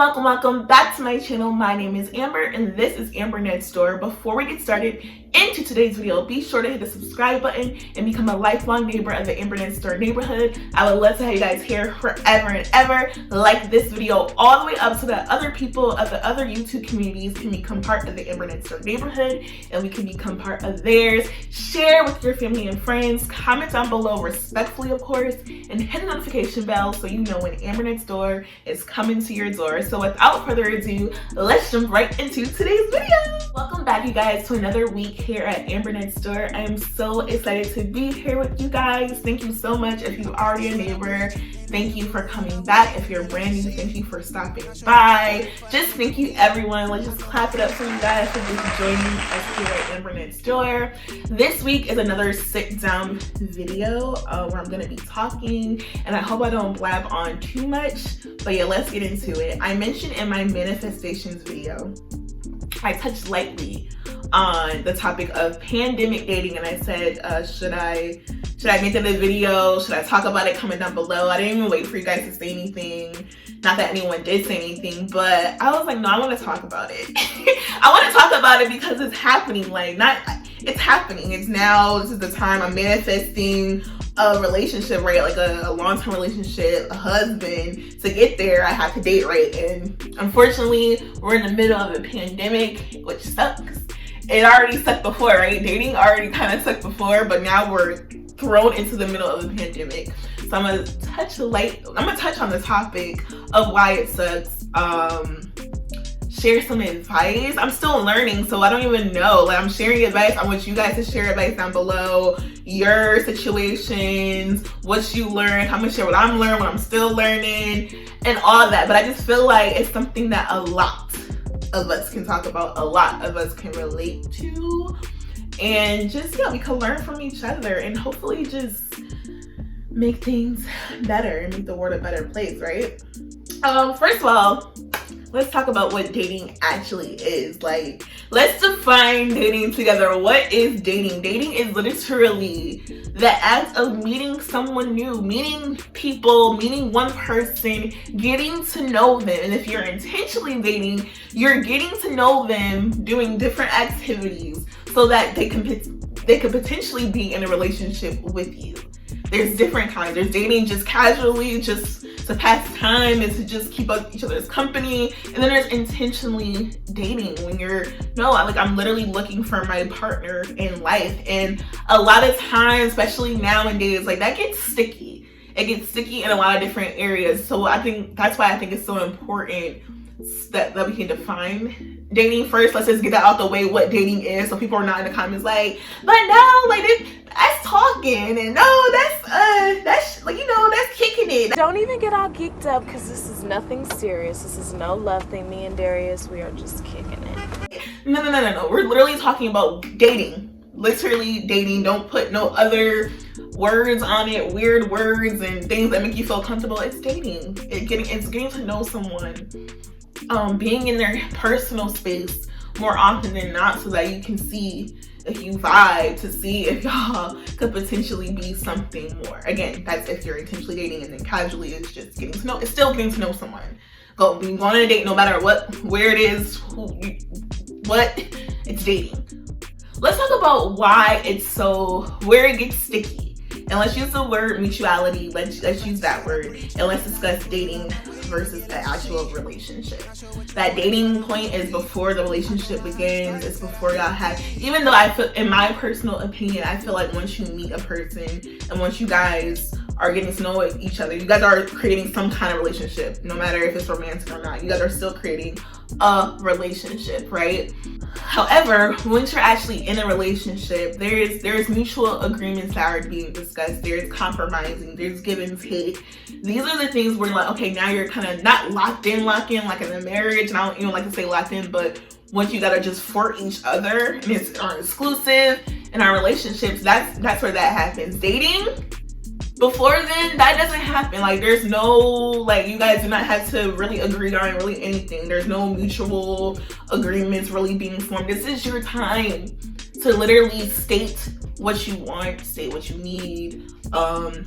welcome back to my channel. My name is Amber and this is Amber Next Door. Before we get started into today's video, be sure to hit the subscribe button and become a lifelong neighbor of the Amber Next Door neighborhood. I would love to have you guys here forever and ever. Like this video all the way up so that other people of the other YouTube communities can become part of the Amber Next Door neighborhood and we can become part of theirs. Share with your family and friends. Comment down below respectfully, of course, and hit the notification bell so you know when Amber Next Door is coming to your door. So without further ado, let's jump right into today's video. Welcome back, you guys, to another week here at Amber Next Door. I am so excited to be here with you guys. Thank you so much if you're already a neighbor. Thank you for coming back. If you're brand new, thank you for stopping by. Just thank you, everyone. Let's just clap it up for you guys for just joining us here at Amber Next Door. This week is another sit down video where I'm gonna be talking, and I hope I don't blab on too much, but yeah, let's get into it. I mentioned in my manifestations video, I touched lightly on the topic of pandemic dating, and I said, should I make that a video? Should I talk about it? Comment down below. I didn't even wait for you guys to say anything. Not that anyone did say anything, but I was like, no, I want to talk about it. I want to talk about it because it's happening. It's happening. It's now. This is the time I'm manifesting a relationship, right? Like a long-term relationship, a husband. To get there, I have to date right. And unfortunately, we're in the middle of a pandemic, which sucks. It already sucked before, right? Dating already kind of sucked before, but now we're thrown into the middle of a pandemic. So I'm gonna touch on the topic of why it sucks. Share some advice. I'm still learning, so I don't even know. I'm sharing advice. I want you guys to share advice down below. Your situations, what you learned. I'm gonna share what I'm learning, what I'm still learning, and all that. But I just feel like it's something that a lot of us can talk about, a lot of us can relate to, and just, yeah, we can learn from each other and hopefully just make things better and make the world a better place, right? First of all, let's talk about what dating actually is. Let's define dating together. What is dating? Dating is literally the act of meeting someone new, meeting people, meeting one person, getting to know them. And if you're intentionally dating, you're getting to know them doing different activities so that they could potentially be in a relationship with you. There's different kinds. There's dating just casually, just to pass time and to just keep up each other's company. And then there's intentionally dating when I'm literally looking for my partner in life. And a lot of times, especially nowadays, that gets sticky. It gets sticky in a lot of different areas. So I think that's why I think it's so important that we can define dating first. Let's just get that out the way, what dating is, so people are not in the comments but no, that's talking, and no, that's kicking it. Don't even get all geeked up because this is nothing serious. This is no love thing. Me and Darius, we are just kicking it. No. We're literally talking about dating. Literally dating. Don't put no other words on it, weird words and things that make you feel comfortable. It's dating. It's getting to know someone. Being in their personal space more often than not so that you can see if you vibe, to see if y'all could potentially be something more. Again, that's if you're intentionally dating, and then casually it's just it's still getting to know someone. Going on a date, no matter where it is, it's dating. Let's talk about where it gets sticky. And let's use the word mutuality. Let's use that word, and let's discuss dating versus the actual relationship. That dating point is before the relationship begins. It's before y'all have, even though I feel, in my personal opinion, I feel like once you meet a person and once you guys are getting to know each other, you guys are creating some kind of relationship. No matter if it's romantic or not, you guys are still creating a relationship, right? However, once you're actually in a relationship, there's mutual agreements that are being discussed. There's compromising, there's give and take. These are the things where okay, now you're kind of not locked in like in a marriage, and I don't even like to say locked in, but once you gotta just for each other, and it's exclusive in our relationships, that's where that happens. Dating, before then, that doesn't happen. There's no, you guys do not have to really agree on really anything. There's no mutual agreements really being formed. This is your time to literally state what you want, state what you need,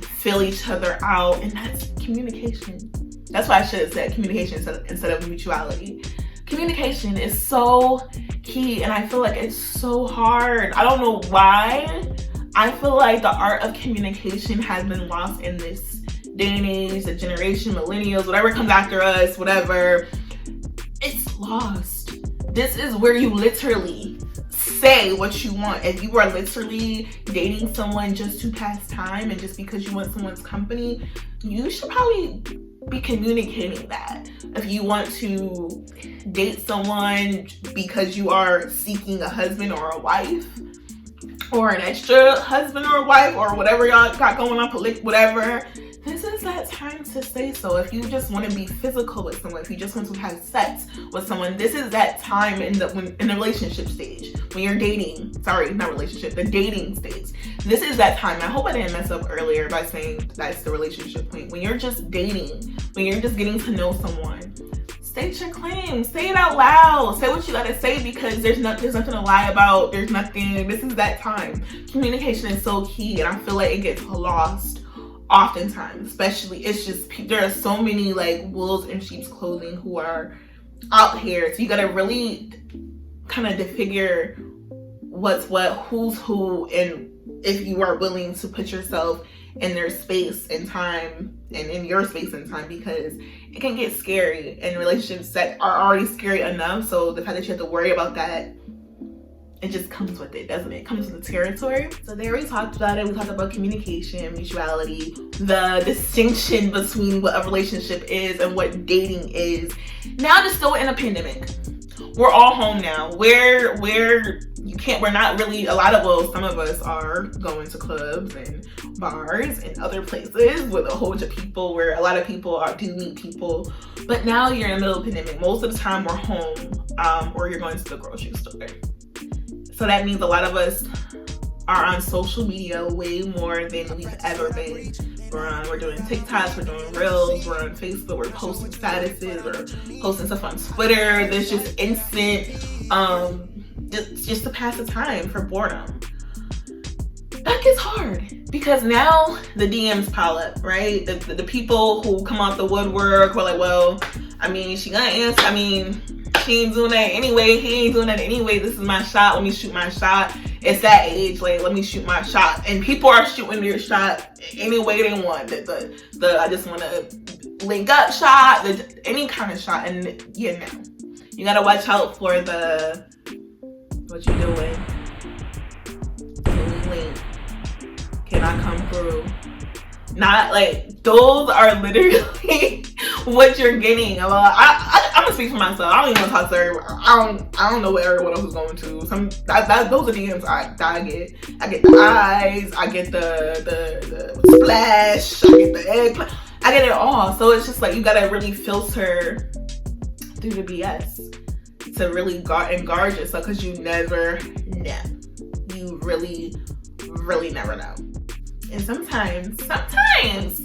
fill each other out, and that's communication. That's why I should have said communication instead of mutuality. Communication is so key, and I feel like it's so hard. I don't know why. I feel like the art of communication has been lost in this day and age, the generation, millennials, whatever comes after us, whatever. It's lost. This is where you literally say what you want. If you are literally dating someone just to pass time and just because you want someone's company, you should probably be communicating that. If you want to date someone because you are seeking a husband or a wife, or an extra husband or wife, or whatever y'all got going on, whatever, this is that time to say so. If you just want to be physical with someone, if you just want to have sex with someone, this is that time in the relationship stage, when you're dating. Sorry, not relationship, the dating stage. This is that time. I hope I didn't mess up earlier by saying that's the relationship point. When you're just dating, when you're just getting to know someone, state your claim. Say it out loud. Say what you gotta say, because there's nothing to lie about. There's nothing. This is that time. Communication is so key, and I feel like it gets lost oftentimes. Especially, it's just, there are so many like wolves in sheep's clothing who are out here. So you gotta really kind of figure what's what, who's who, and if you are willing to put yourself in their space and time, and in your space and time, because it can get scary, and relationships that are already scary enough. So the fact that you have to worry about that, it just comes with it, doesn't it? It comes with the territory. So there, we talked about it. We talked about communication, mutuality, the distinction between what a relationship is and what dating is. Now, just still in a pandemic. We're all home now. We're not really, some of us are going to clubs and bars and other places with a whole bunch of people where a lot of people do meet people. But now you're in the middle of the pandemic. Most of the time we're home, or you're going to the grocery store. So that means a lot of us are on social media way more than we've ever been. We're doing TikToks, we're doing Reels, we're on Facebook, we're posting statuses, we're posting stuff on Twitter. There's just instant, just to pass the time for boredom. That gets hard, because now the DMs pile up, right? The people who come out the woodwork who are like, well, I mean, she gonna answer, I mean, she ain't doing that anyway, he ain't doing that anyway, this is my shot, let me shoot my shot. It's that age, like, let me shoot my shot. And people are shooting their shot any way they want. The I just want to link up shot, any kind of shot. And yeah, now you gotta watch out for the, what you doing, link, can I come through? Not like, those are literally what you're getting. I'm gonna speak for myself. I don't even want to talk to everyone. I don't know what everyone else is going to. Those are DMs I get. I get the eyes. I get the splash. I get the eggplant. I get it all. So it's just like, you gotta really filter through the BS to really guard yourself, because you never know. You really never know. And sometimes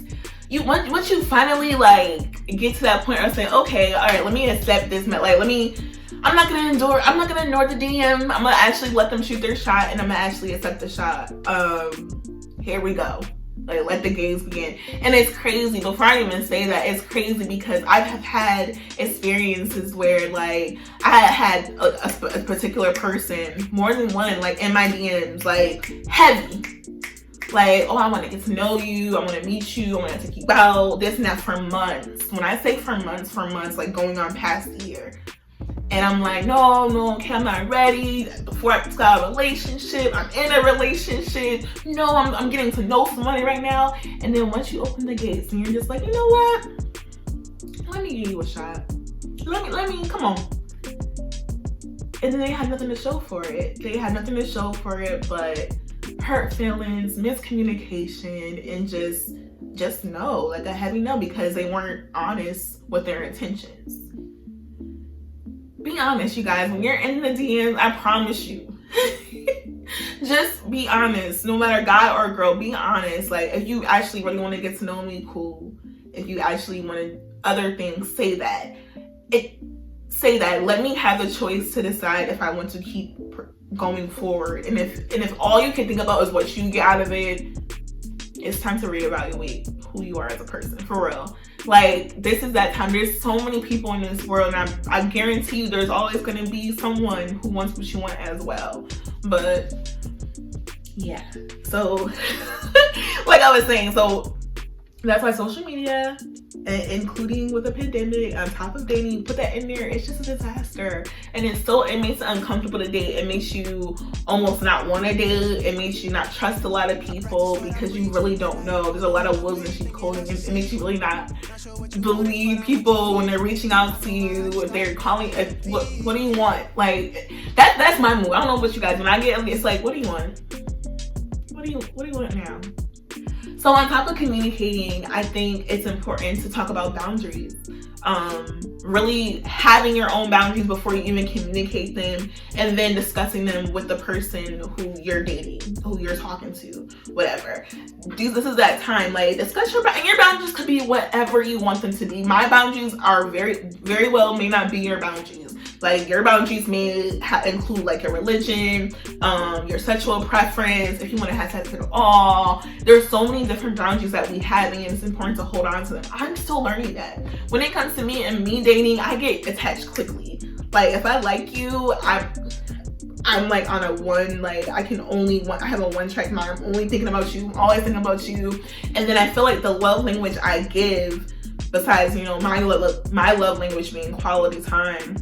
you once you finally like get to that point of saying, okay, all right, let me accept this, like I'm not gonna ignore the DM. I'm gonna actually let them shoot their shot, and I'm gonna actually accept the shot. Here we go. Like, let the games begin. And it's crazy, before I even say that, it's crazy because I have had experiences where like I had a particular person, more than one, like in my DMs, like heavy. Like, oh, I want to get to know you, I want to meet you, I want to take you out, this and that, for months. When I say for months, like going on past a year. And I'm like, no, okay, I'm not ready. Before I start a relationship, I'm in a relationship. No, I'm getting to know somebody right now. And then once you open the gates and you're just like, you know what? Let me give you a shot. Let me, come on. And then they had nothing to show for it. But hurt feelings, miscommunication, and just no, like a heavy no, because they weren't honest with their intentions. Be honest, you guys. When you're in the DMs, I promise you, just be honest. No matter guy or girl, be honest. Like, if you actually really want to get to know me, cool. If you actually want other things, say that. Let me have the choice to decide if I want to keep going forward. And if all you can think about is what you get out of it, it's time to reevaluate who you are as a person, for real. Like, this is that time. There's so many people in this world, and I guarantee you there's always going to be someone who wants what you want as well. But yeah, so like I was saying, so that's why social media, including with the pandemic, on top of dating, put that in there, it's just a disaster. And it makes it uncomfortable to date. It makes you almost not want to date. It makes you not trust a lot of people because you really don't know. There's a lot of wolves in sheep clothing. It makes you really not believe people when they're reaching out to you, if they're calling, what do you want? Like, that's my move. I don't know about you guys. When I get, it's like, what do you want? What do you want now? So on top of communicating, I think it's important to talk about boundaries. Really having your own boundaries before you even communicate them, and then discussing them with the person who you're dating, who you're talking to, whatever. This is that time. Like, discuss your boundaries could be whatever you want them to be. My boundaries are very, very well may not be your boundaries. Like, your boundaries may include like your religion, your sexual preference, if you want to have sex at all. There's so many different boundaries that we have, and it's important to hold on to them. I'm still learning that. When it comes to me and me dating, I get attached quickly. Like, if I like you, I'm like on a one, like I have a one track mind. I'm only thinking about you. I'm always thinking about you. And then I feel like the love language I give, besides, you know, my love language being quality time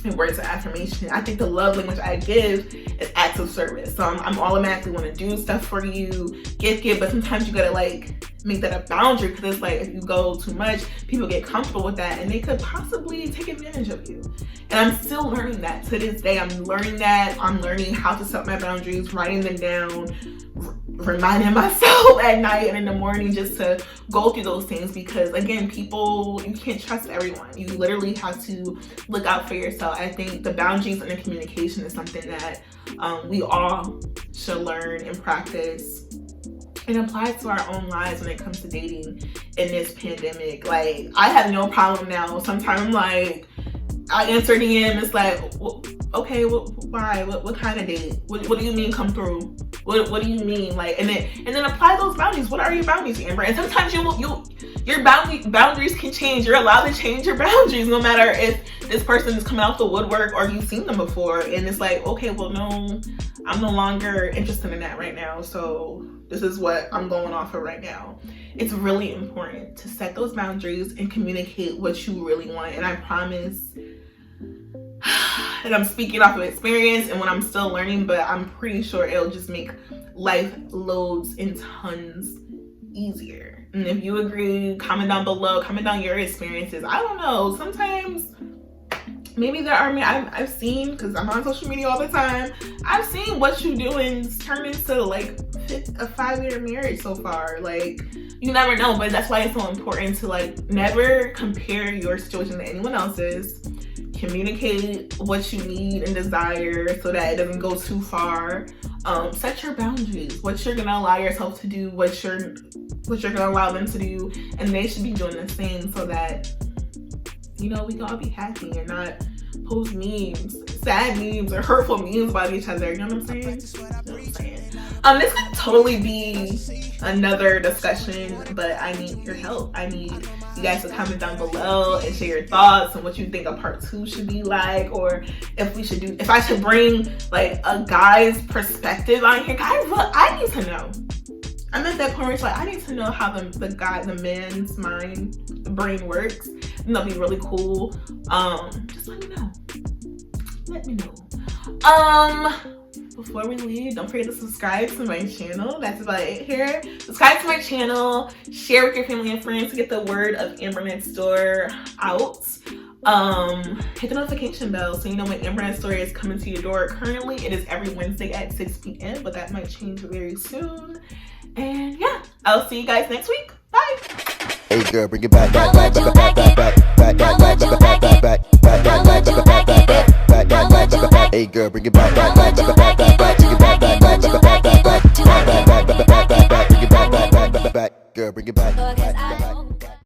and words of affirmation, I think the love language I give is acts of service. So I'm automatically want to do stuff for you, give, but sometimes you gotta like make that a boundary, because it's like, if you go too much, people get comfortable with that and they could possibly take advantage of you. And I'm still learning that to this day. I'm learning how to set my boundaries, writing them down, reminding myself at night and in the morning, just to go through those things, because again, people, you can't trust everyone. You literally have to look out for yourself. I think the boundaries and the communication is something that we all should learn and practice and apply to our own lives when it comes to dating in this pandemic. Like, I have no problem now. Sometimes, like, I answer DM, it's like, well, okay, why? What kind of date? What do you mean come through? What do you mean? Like, and then apply those boundaries. What are your boundaries, Amber? And sometimes your boundaries can change. You're allowed to change your boundaries, no matter if this person is coming out the woodwork or you've seen them before. And it's like, okay, well, no, I'm no longer interested in that right now. So this is what I'm going off of right now. It's really important to set those boundaries and communicate what you really want. And I promise, and I'm speaking off of experience and when I'm still learning, but I'm pretty sure it'll just make life loads and tons easier. And if you agree, comment down below, comment down your experiences. I don't know, sometimes maybe there are, I've seen, because I'm on social media all the time, I've seen what you doing turn into like a 5-year marriage so far. Like, you never know, but that's why it's so important to like never compare your situation to anyone else's. Communicate what you need and desire so that it doesn't go too far. Set your boundaries, what you're gonna allow yourself to do, what you're gonna allow them to do, and they should be doing the same, so that, you know, we can all be happy and not post memes, sad memes or hurtful memes about each other. You know what I'm saying? You know what I'm saying? This could totally be another discussion, but I need your help. I need you guys to comment down below and share your thoughts on what you think a part 2 should be like, or if I should bring like a guy's perspective on here. I need to know. I'm at that point where it's like, I need to know how the man's mind, the brain works, and that'll be really cool. Just let me know. Let me know. Before we leave, don't forget to subscribe to my channel. That's about it here. Subscribe to my channel, share with your family and friends to get the word of Amber Next Door out. Hit the notification bell so you know when Amber Next Door is coming to your door. Currently, it is every Wednesday at 6 p.m., but that might change very soon. And yeah, I'll see you guys next week. Bye. Hey girl, bring it back, back, back, back, back, back, back, back, back, back, back, back, back, back, back, back. Hey girl, bring it back, back, back, back, back, back, back, bring it back, back, back, back, back, back, back, back, back, back, back, back, back, back, back, back, girl, bring it back.